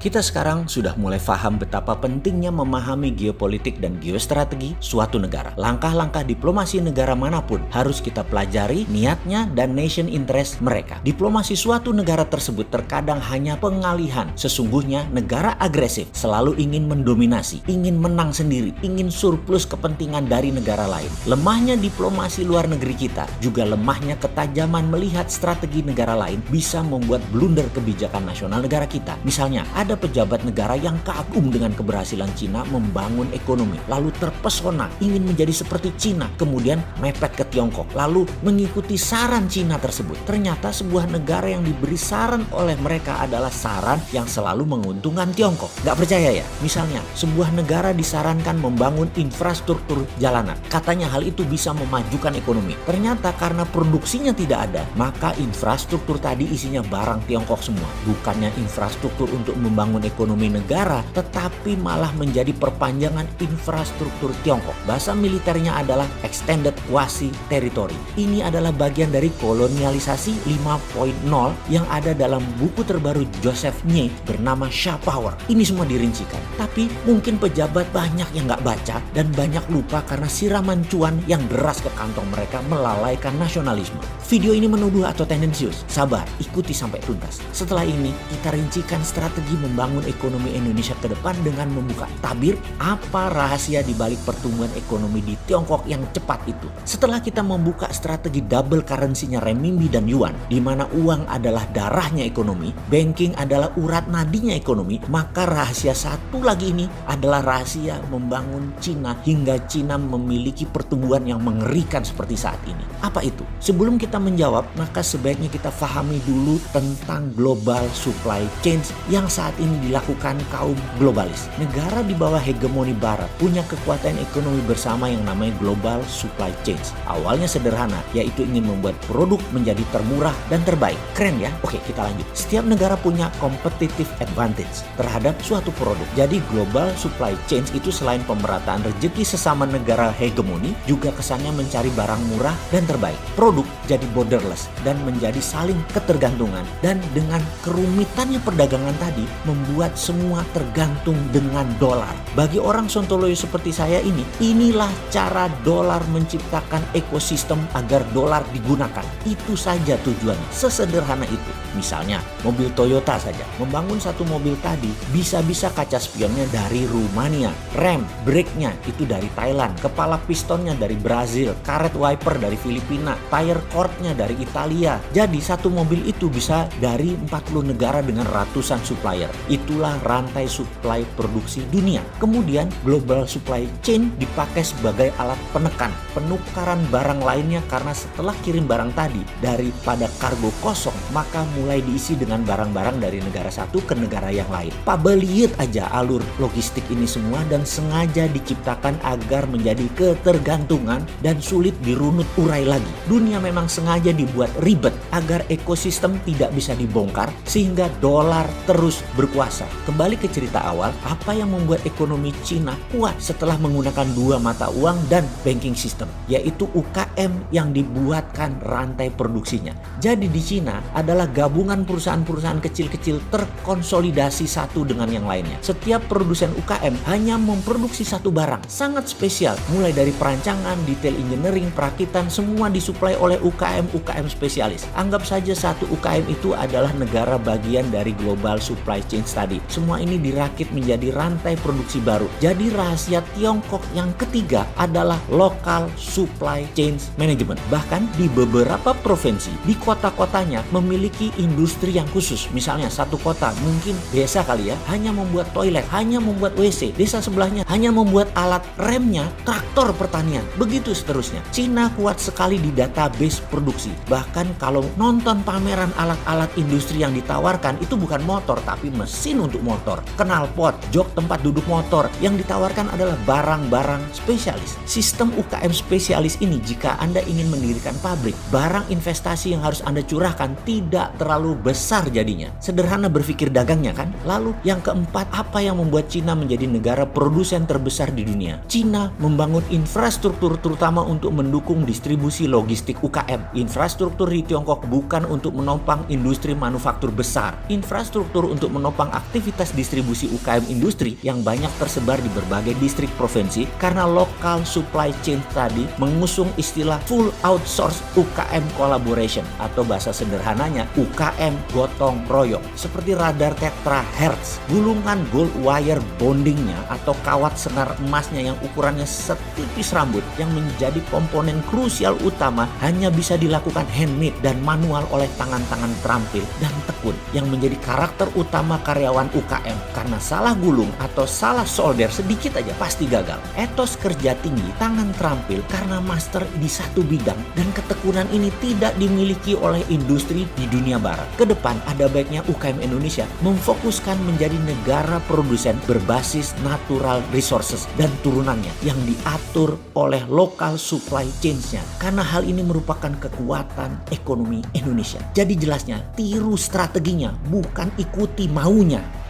Kita sekarang sudah mulai paham betapa pentingnya memahami geopolitik dan geostrategi suatu negara. Langkah-langkah diplomasi negara manapun harus kita pelajari niatnya dan nation interest mereka. Diplomasi suatu negara tersebut terkadang hanya pengalihan. Sesungguhnya negara agresif selalu ingin mendominasi, ingin menang sendiri, ingin surplus kepentingan dari negara lain. Lemahnya diplomasi luar negeri kita, juga lemahnya ketajaman melihat strategi negara lain bisa membuat blunder kebijakan nasional negara kita. Misalnya, ada pejabat negara yang kagum dengan keberhasilan Cina membangun ekonomi, lalu terpesona ingin menjadi seperti Cina, kemudian mepet ke Tiongkok, lalu mengikuti saran Cina tersebut. Ternyata sebuah negara yang diberi saran oleh mereka adalah saran yang selalu menguntungkan Tiongkok. Gak percaya ya? Misalnya, sebuah negara disarankan membangun infrastruktur jalanan. Katanya hal itu bisa memajukan ekonomi. Ternyata karena produksinya tidak ada, maka infrastruktur tadi isinya barang Tiongkok semua. Bukannya infrastruktur untuk membangun ekonomi negara, tetapi malah menjadi perpanjangan infrastruktur Tiongkok. Bahasa militernya adalah extended quasi territory. Ini adalah bagian dari kolonialisasi 5.0 yang ada dalam buku terbaru Joseph Nye bernama Shah Power. Ini semua dirincikan. Tapi mungkin pejabat banyak yang nggak baca dan banyak lupa karena siraman cuan yang deras ke kantong mereka melalaikan nasionalisme. Video ini menuduh atau tendensius? Sabar, ikuti sampai tuntas. Setelah ini, kita rincikan strategi membangun ekonomi Indonesia ke depan dengan membuka tabir apa rahasia di balik pertumbuhan ekonomi di Tiongkok yang cepat itu. Setelah kita membuka strategi double currency-nya renminbi dan yuan, di mana uang adalah darahnya ekonomi, banking adalah urat nadinya ekonomi, maka rahasia satu lagi ini adalah rahasia membangun Cina hingga Cina memiliki pertumbuhan yang mengerikan seperti saat ini. Apa itu? Sebelum kita menjawab, maka sebaiknya kita pahami dulu tentang global supply chain yang saat ini dilakukan kaum globalis. Negara di bawah hegemoni barat punya kekuatan ekonomi bersama yang namanya global supply chain. Awalnya sederhana, yaitu ingin membuat produk menjadi termurah dan terbaik. Keren ya? Oke, kita lanjut. Setiap negara punya competitive advantage terhadap suatu produk. Jadi global supply chain itu selain pemerataan rezeki sesama negara hegemoni, juga kesannya mencari barang murah dan terbaik. Produk jadi borderless dan menjadi saling ketergantungan, dan dengan kerumitannya perdagangan tadi membuat semua tergantung dengan dolar. Bagi orang sontoloyo seperti saya ini, inilah cara dolar menciptakan ekosistem agar dolar digunakan. Itu saja tujuannya, sesederhana itu. Misalnya mobil Toyota saja, membangun satu mobil tadi bisa-bisa kaca spionnya dari Rumania, rem, brake-nya itu dari Thailand, kepala pistonnya dari Brazil, karet wiper dari Filipina, tire cord-nya dari Italia. Jadi satu mobil itu bisa dari 40 negara dengan ratusan supplier. Itulah rantai supply produksi dunia. Kemudian global supply chain dipakai sebagai alat penekan penukaran barang lainnya, karena setelah kirim barang tadi daripada kargo kosong, maka mulai diisi dengan barang-barang dari negara satu ke negara yang lain. Lihat aja alur logistik ini semua, dan sengaja diciptakan agar menjadi ketergantungan dan sulit dirunut urai lagi. Dunia memang sengaja dibuat ribet agar ekosistem tidak bisa dibongkar sehingga dolar terus berkuasa. Kembali ke cerita awal, apa yang membuat ekonomi Cina kuat setelah menggunakan dua mata uang dan banking system, yaitu UKM yang dibuatkan rantai produksinya. Jadi di Cina adalah gabungan perusahaan-perusahaan kecil-kecil terkonsolidasi satu dengan yang lainnya. Setiap produsen UKM hanya memproduksi satu barang sangat spesial, mulai dari perancangan, detail engineering, perakitan, semua disuplai oleh UKM spesialis. Anggap saja satu UKM itu adalah negara bagian dari global supply chain tadi. Semua ini dirakit menjadi rantai produksi baru. Jadi rahasia Tiongkok yang ketiga adalah local supply chain management. Bahkan di beberapa provinsi, di kota-kotanya memiliki industri yang khusus. Misalnya satu kota mungkin desa kali ya, hanya membuat toilet, hanya membuat WC. Desa sebelahnya hanya membuat alat remnya traktor pertanian. Begitu seterusnya. Cina kuat sekali di database produksi. Bahkan kalau nonton pameran alat-alat industri yang ditawarkan, itu bukan motor tapi mesin untuk motor, knalpot, jok tempat duduk motor. Yang ditawarkan adalah barang-barang spesialis. Sistem UKM spesialis ini, jika Anda ingin mendirikan pabrik, barang investasi yang harus Anda curahkan tidak terlalu besar jadinya. Sederhana berpikir dagangnya kan? Lalu yang keempat, apa yang membuat Cina menjadi negara produsen terbesar di dunia? Cina membangun infrastruktur terutama untuk mendukung distribusi logistik UKM. Infrastruktur di Tiongkok bukan untuk menopang industri manufaktur besar. Infrastruktur untuk menopang menopang aktivitas distribusi UKM industri yang banyak tersebar di berbagai distrik provinsi karena local supply chain tadi mengusung istilah full outsource UKM collaboration atau bahasa sederhananya UKM gotong royong seperti radar tetrahertz, gulungan gold wire bondingnya atau kawat senar emasnya yang ukurannya setipis rambut yang menjadi komponen krusial utama hanya bisa dilakukan handmade dan manual oleh tangan-tangan terampil dan tekun yang menjadi karakter utama karyawan UKM karena salah gulung atau salah solder sedikit aja pasti gagal. Etos kerja tinggi, tangan terampil karena master di satu bidang dan ketekunan ini tidak dimiliki oleh industri di dunia barat. Kedepan ada baiknya UKM Indonesia memfokuskan menjadi negara produsen berbasis natural resources dan turunannya yang diatur oleh local supply chains-nya karena hal ini merupakan kekuatan ekonomi Indonesia. Jadi jelasnya tiru strateginya bukan ikuti maunya.